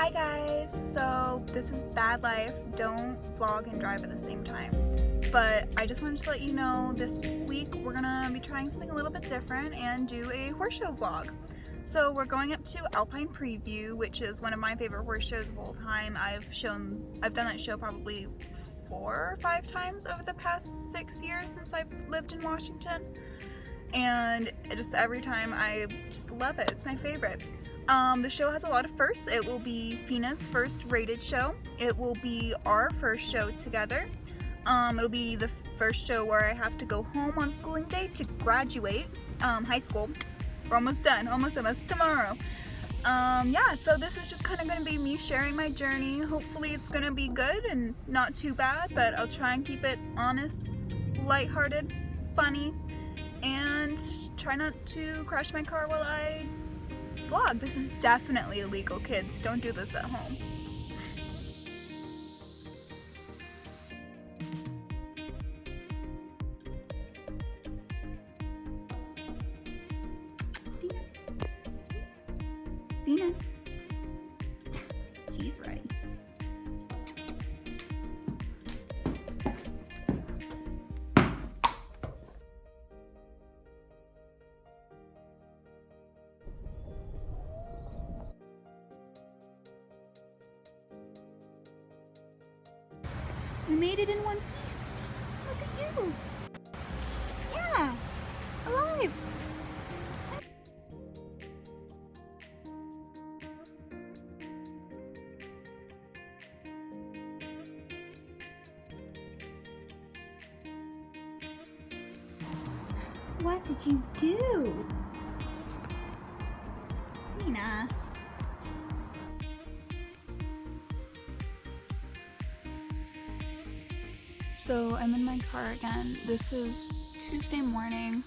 Hi guys! So this is bad life. Don't vlog and drive at the same time. But I just wanted to let you know this week we're gonna be trying something a little bit different and do a horse show vlog. So we're going up to Alpine Preview, which is one of my favorite horse shows of all time. I've done that show probably 4 or 5 times over the past 6 years since I've lived in Washington. And just every time I just love it. It's my favorite. The show has a lot of firsts. It will be Phina's first rated show. It will be our first show together. It'll be the first show where I have to go home on schooling day to graduate high school. We're almost done. That's tomorrow. Yeah, so this is just kind of going to be me sharing my journey. Hopefully it's going to be good and not too bad, but I'll try and keep it honest, lighthearted, funny, and try not to crash my car while I vlog. This is definitely illegal, kids. Don't do this at home. Phina. She's ready. We made it in one piece. Look at you. Yeah, alive. What did you do? Phina. So I'm in my car again. This is Tuesday morning.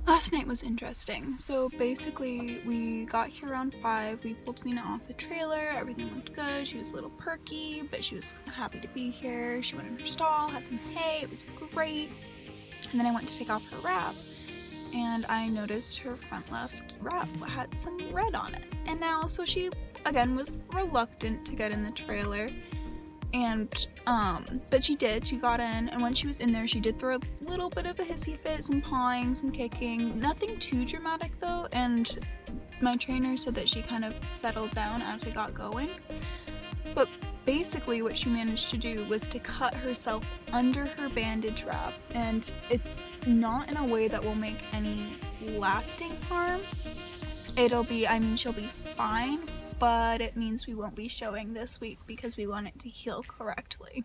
Last night was interesting. So basically we got here around 5. We pulled Phina off the trailer. Everything looked good. She was a little perky, but she was happy to be here. She went in her stall, had some hay. It was great. And then I went to take off her wrap, and I noticed her front left wrap had some red on it. And now, so she again was reluctant to get in the trailer. And but she got in, and when she was in there she did throw a little bit of a hissy fit, some pawing, some kicking, nothing too dramatic though, and my trainer said that she kind of settled down as we got going. But basically what she managed to do was to cut herself under her bandage wrap, and it's not in a way that will make any lasting harm. She'll be fine, but it means we won't be showing this week because we want it to heal correctly.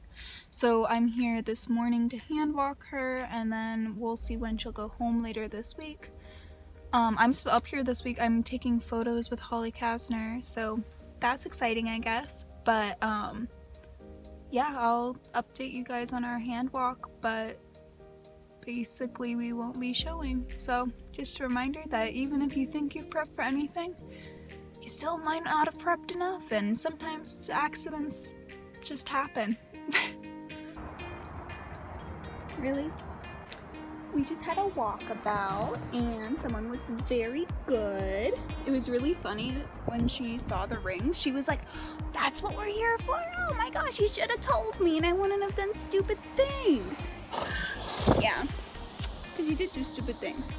So I'm here this morning to hand walk her, and then we'll see when she'll go home later this week. I'm still up here this week. I'm taking photos with Holly Kastner, so that's exciting, I guess. But yeah, I'll update you guys on our hand walk, but basically we won't be showing. So just a reminder that even if you think you've prepped for anything, you still might not have prepped enough, and sometimes accidents just happen. Really? We just had a walkabout and someone was very good. It was really funny when she saw the rings. She was like, "That's what we're here for? Oh my gosh, you should have told me and I wouldn't have done stupid things." Yeah, because you did do stupid things.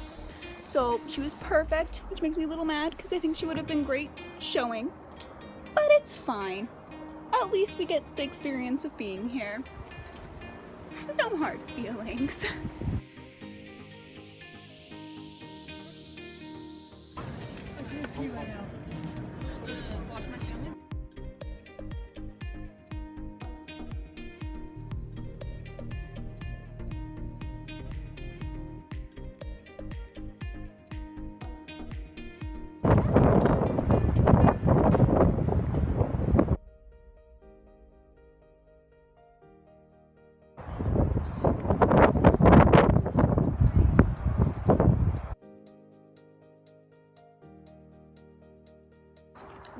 So she was perfect, which makes me a little mad because I think she would have been great showing. But it's fine. At least we get the experience of being here. No hard feelings.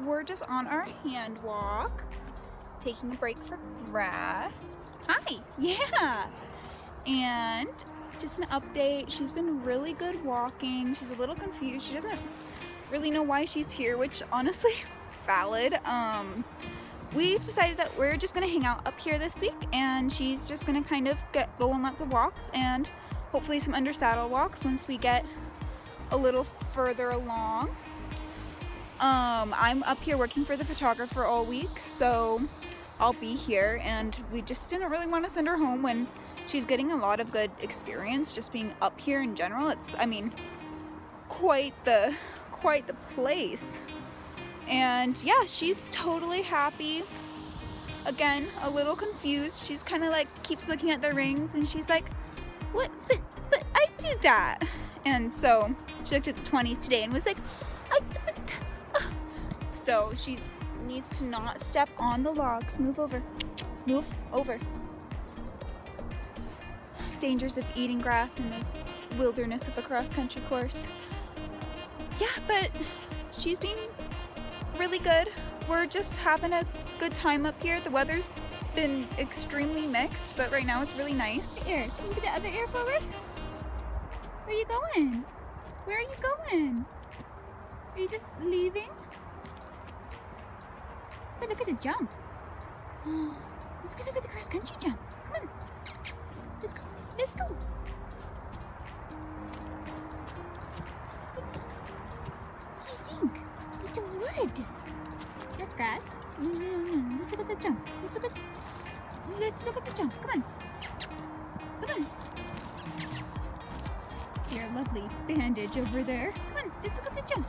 We're just on our hand walk, taking a break for grass. Hi, yeah. And just an update, she's been really good walking. She's a little confused. She doesn't really know why she's here, which honestly, valid. We've decided that we're just gonna hang out up here this week, and she's just gonna kind of go on lots of walks and hopefully some under saddle walks once we get a little further along. I'm up here working for the photographer all week, so I'll be here, and we just didn't really want to send her home when she's getting a lot of good experience just being up here in general. It's, I mean, quite the place. And yeah, she's totally happy. Again, a little confused. She's kind of like keeps looking at the rings, and she's like, what, but I do that. And so she looked at the 20s today and was like, so she needs to not step on the logs. Move over. Move over. Dangers of eating grass in the wilderness of a cross-country course. Yeah, but she's being really good. We're just having a good time up here. The weather's been extremely mixed, but right now it's really nice. Ear, can you get the other ear forward? Where are you going? Where are you going? Are you just leaving? Let's go look at the jump. Let's go look at the cross-country jump. Come on. Let's go. Let's go. Let's go. What do you think? It's a wood. That's grass. No. Let's look at the jump. Let's look at the jump. Come on. Come on. See our lovely bandage over there. Come on. Let's look at the jump.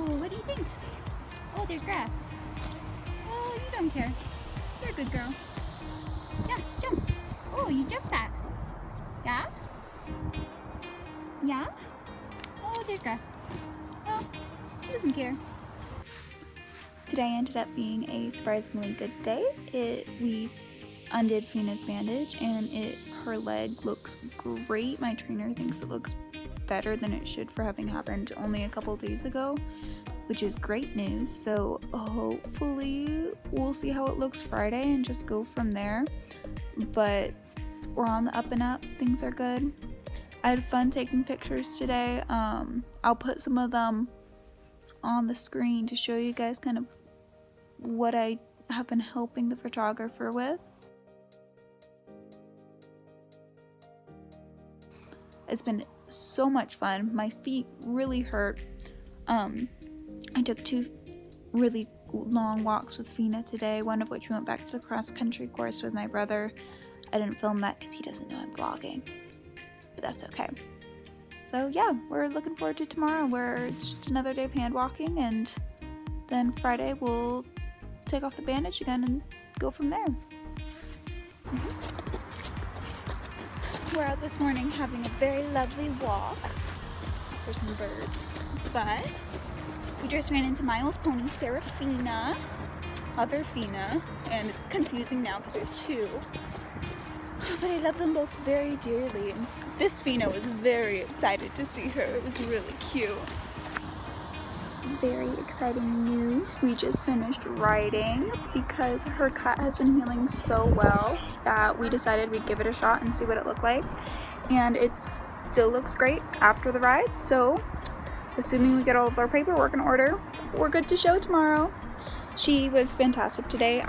What do you think? Oh, there's grass. Oh, you don't care. You're a good girl. Yeah, jump. Oh, you jumped that. Yeah? Yeah? Oh, there's grass. Oh, she doesn't care. Today ended up being a surprisingly good day. We undid Phina's bandage, and her leg looks great. My trainer thinks it looks better than it should for having happened only a couple days ago, which is great news. So hopefully we'll see how it looks Friday and just go from there. But we're on the up and up. Things are good. I had fun taking pictures today. I'll put some of them on the screen to show you guys kind of what I have been helping the photographer with. It's been so much fun. My feet really hurt. I took 2 really long walks with Phina today, one of which we went back to the cross-country course with my brother. I didn't film that because he doesn't know I'm vlogging, but that's okay. So yeah, we're looking forward to tomorrow, where it's just another day of hand walking, and then Friday we'll take off the bandage again and go from there. We're out this morning having a very lovely walk. There's some birds, but we just ran into my old pony, Phina, other Phina, and it's confusing now because we have 2. But I love them both very dearly, and this Phina was very excited to see her. It was really cute. Very exciting news. We just finished riding because her cut has been healing so well that we decided we'd give it a shot and see what it looked like. And it still looks great after the ride, so assuming we get all of our paperwork in order, we're good to show tomorrow. She was fantastic today.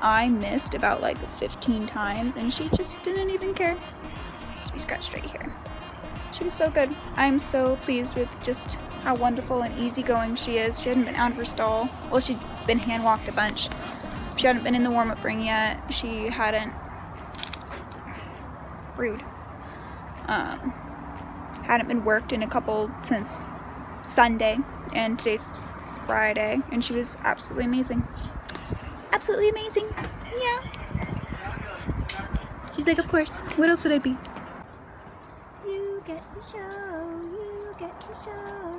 I missed about like 15 times and she just didn't even care. Just be scratched right here. She was so good. I'm so pleased with just how wonderful and easygoing she is. She hadn't been out of her stall. Well, she'd been hand walked a bunch. She hadn't been in the warm-up ring yet. She hadn't, rude, hadn't been worked in a couple since Sunday, and today's Friday, and she was absolutely amazing. Absolutely amazing. Yeah. She's like, of course. What else would I be? You get the show. You get the show.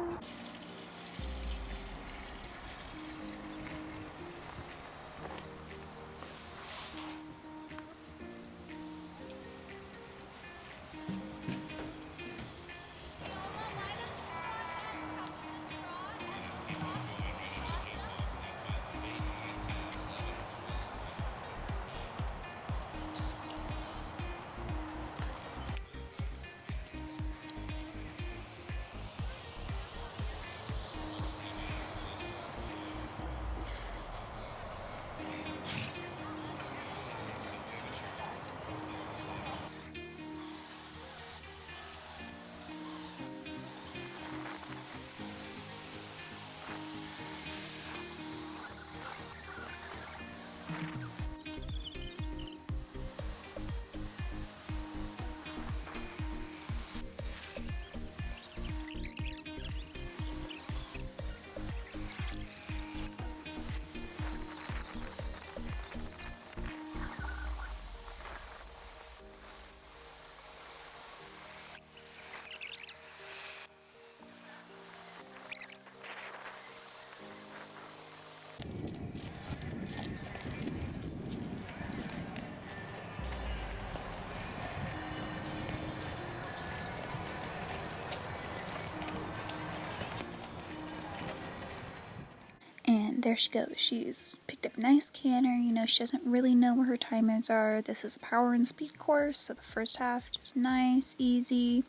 And there she goes. She's picked up a nice canter. You know, she doesn't really know where her timers are. This is a power and speed course, so the first half just nice, easy.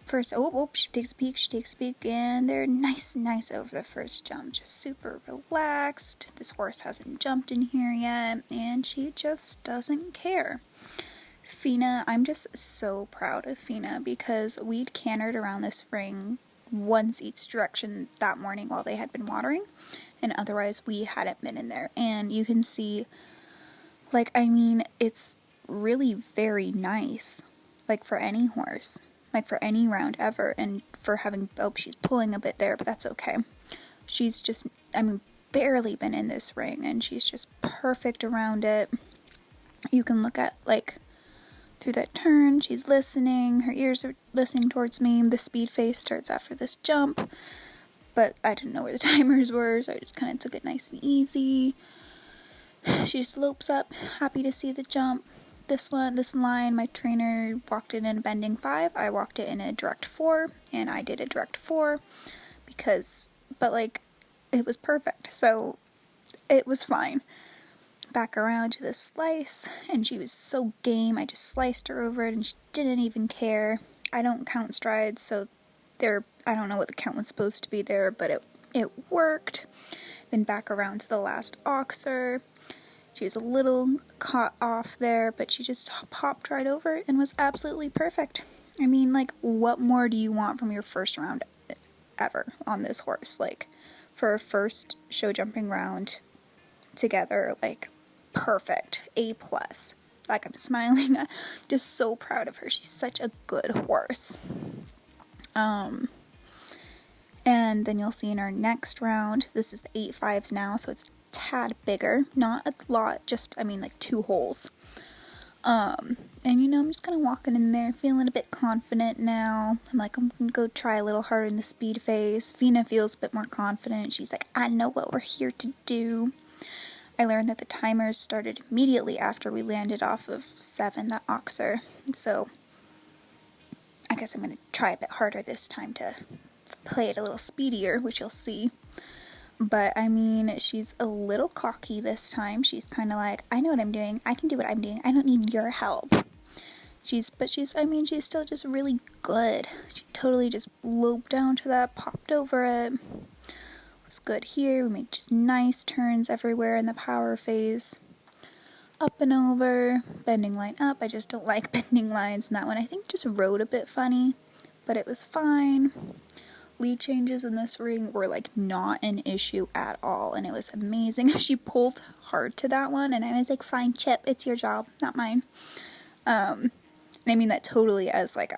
First, she takes a peek, and they're nice over the first jump. Just super relaxed. This horse hasn't jumped in here yet, and she just doesn't care. Phina, I'm just so proud of Phina because we'd cantered around this ring once each direction that morning while they had been watering, and otherwise we hadn't been in there. And you can see, like, I mean, it's really very nice, like, for any horse, like, for any round ever. And for having, she's pulling a bit there, but that's okay. She's just, I mean, barely been in this ring, and she's just perfect around it. You can look at, like, through that turn, she's listening, her ears are listening towards me. The speed phase starts after this jump, but I didn't know where the timers were, so I just kind of took it nice and easy. She just lopes up, happy to see the jump. This line, my trainer walked it in a bending 5, I walked it in a direct 4, and I did a direct 4, but like, it was perfect, so it was fine. Back around to the slice, and she was so game. I just sliced her over it, and she didn't even care. I don't count strides, so I don't know what the count was supposed to be there, but it worked. Then back around to the last oxer. She was a little caught off there, but she just popped right over it and was absolutely perfect. I mean, like, what more do you want from your first round ever on this horse? Like, for a first show jumping round together, like, perfect. A+. Like, I'm smiling. I'm just so proud of her. She's such a good horse. And then you'll see in our next round, this is the 8.5s now, so it's a tad bigger. Not a lot, just, I mean, like 2 holes. And you know, I'm just kind of walking in there, feeling a bit confident now. I'm gonna go try a little harder in the speed phase. Phina feels a bit more confident. She's like, I know what we're here to do. I learned that the timers started immediately after we landed off of 7, that oxer. So I guess I'm going to try a bit harder this time to play it a little speedier, which you'll see. But I mean, she's a little cocky this time. She's kind of like, I know what I'm doing. I can do what I'm doing. I don't need your help. She's still just really good. She totally just loped down to that, popped over it. Was good here. We made just nice turns everywhere in the power phase. Up and over, bending line up. I just don't like bending lines, and that one I think just rode a bit funny, but it was fine. Lead changes in this ring were like not an issue at all, and it was amazing. She pulled hard to that one, and I was like, fine, Chip, it's your job, not mine. And I mean that totally as like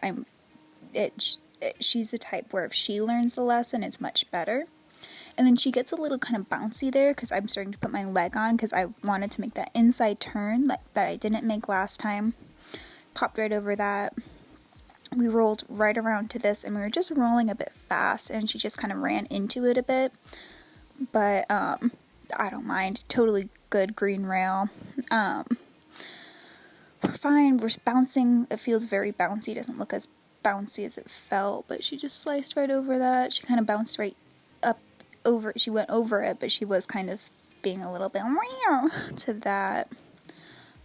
she's the type where if she learns the lesson, it's much better. And then she gets a little kind of bouncy there because I'm starting to put my leg on because I wanted to make that inside turn that I didn't make last time. Popped right over that. We rolled right around to this, and we were just rolling a bit fast, and she just kind of ran into it a bit. But I don't mind. Totally good green rail. We're fine. We're bouncing. It feels very bouncy. It doesn't look as bouncy as it felt, but she just sliced right over that. She kind of bounced right up over. She went over it, but she was kind of being a little bit to that.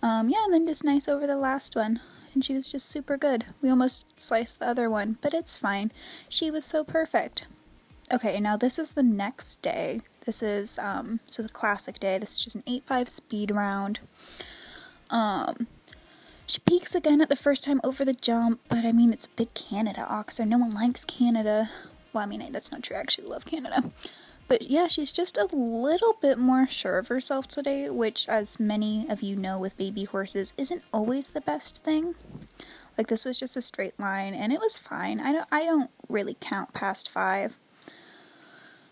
And then just nice over the last one. And she was just super good. We almost sliced the other one, but it's fine. She was so perfect. Okay, now this is the next day. This is, so the classic day. This is just an 8.5 speed round. She peaks again at the first time over the jump, but I mean, it's a big Canada oxer. No one likes Canada. Well, I mean, that's not true. I actually love Canada. But yeah, she's just a little bit more sure of herself today, which, as many of you know with baby horses, isn't always the best thing. Like, this was just a straight line, and it was fine. I don't really count past 5.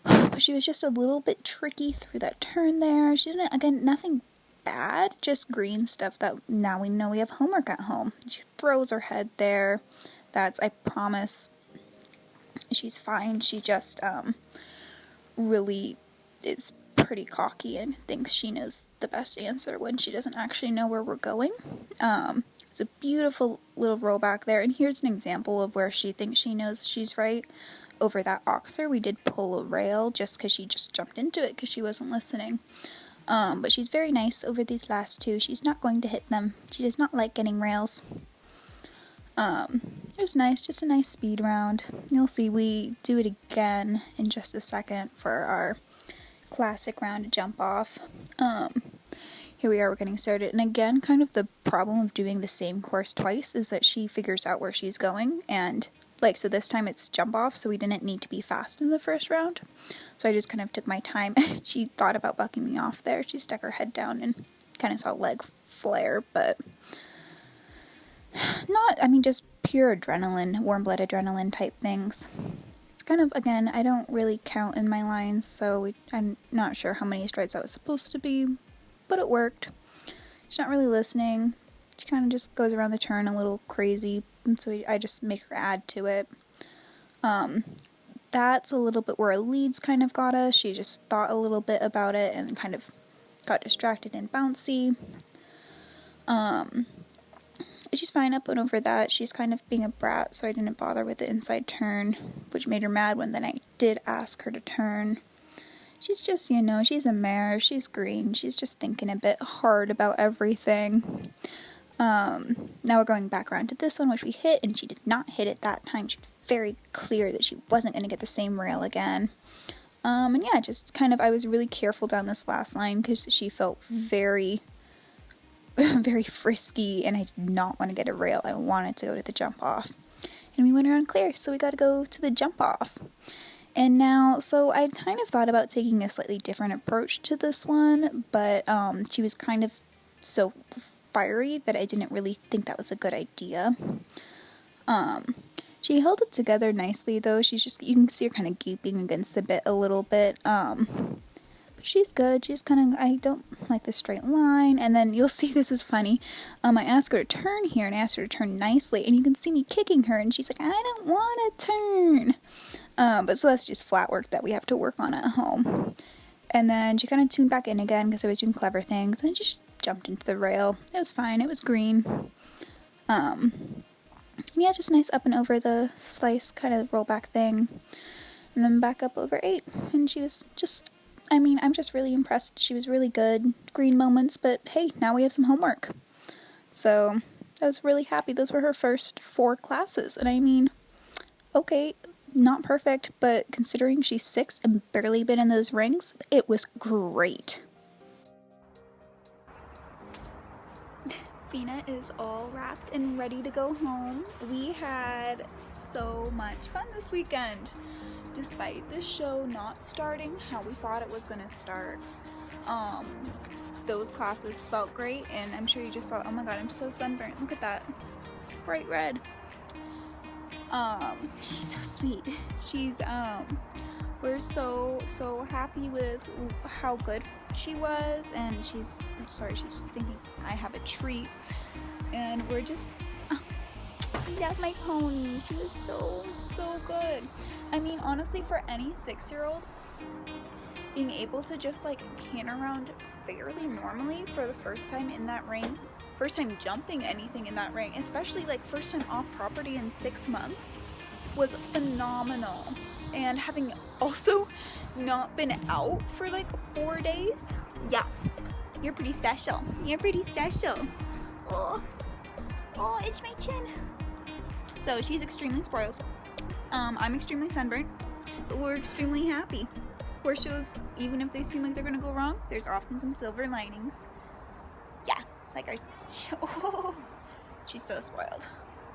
But she was just a little bit tricky through that turn there. She didn't, again, nothing bad, just green stuff that now we know we have homework at home. She throws her head there. That's, I promise, she's fine. She just, really is pretty cocky and thinks she knows the best answer when she doesn't actually know where we're going. It's a beautiful little rollback there, and here's an example of where she thinks she knows she's right. Over that oxer, we did pull a rail just because she just jumped into it because she wasn't listening. But she's very nice over these last 2. She's not going to hit them. She does not like getting rails. It was nice, just a nice speed round. You'll see we do it again in just a second for our classic round to jump off. Here we are, we're getting started. And again, kind of the problem of doing the same course twice is that she figures out where she's going, and so this time it's jump off, so we didn't need to be fast in the first round. So I just kind of took my time. She thought about bucking me off there. She stuck her head down and kind of saw leg flare, but just pure adrenaline, warm blood adrenaline type things. It's kind of, again, I don't really count in my lines, so I'm not sure how many strides that was supposed to be, but it worked. She's not really listening. She kind of just goes around the turn a little crazy, and so I just make her add to it. That's a little bit where our leads kind of got us. She just thought a little bit about it and kind of got distracted and bouncy. She's fine up and over that. She's kind of being a brat, so I didn't bother with the inside turn, which made her mad when then I did ask her to turn. She's just, she's a mare, she's green, she's just thinking a bit hard about everything. Now we're going back around to this one, which we hit, and she did not hit it that time. She was very clear that she wasn't going to get the same rail again. And yeah, just kind of, I was really careful down this last line because she felt very, very frisky, and I did not want to get a rail. I wanted to go to the jump off. And we went around clear, so we got to go to the jump off. And now, so I kind of thought about taking a slightly different approach to this one, but she was kind of so fiery that I didn't really think that was a good idea. She held it together nicely, though. She's just, you can see her kind of gaping against the bit a little bit. But she's good. She's kind of, I don't like the straight line. And then you'll see, this is funny. I asked her to turn here, and I asked her to turn nicely, and you can see me kicking her, and she's like, I don't want to turn. But so that's just flat work that we have to work on at home. And then she kind of tuned back in again because I was doing clever things, and she just jumped into the rail. It was fine. It was green. Yeah, just nice up and over the slice kind of rollback thing. And then back up over 8. And she was just, I'm just really impressed. She was really good. Green moments, but hey, now we have some homework. So I was really happy. Those were her first 4 classes. And okay, not perfect, but considering she's 6 and barely been in those rings, it was great. Phina is all wrapped and ready to go home. We had so much fun this weekend. Despite the show not starting how we thought it was going to start, those classes felt great, and I'm sure you just saw, oh my god, I'm so sunburnt. Look at that. Bright red. She's so sweet. She's, we're so happy with how good she was, and she's thinking I have a treat, and we're just, I love my pony. She was so good. Honestly, for any 6-year-old, being able to just can around fairly normally for the first time in that ring, first time jumping anything in that ring, especially first time off property in 6 months, was phenomenal. And having also not been out for 4 days, yeah, you're pretty special. You're pretty special. Oh, it's my chin. So she's extremely spoiled. I'm extremely sunburnt, but we're extremely happy. Horse shows, even if they seem like they're gonna go wrong, there's often some silver linings. Yeah, she's so spoiled.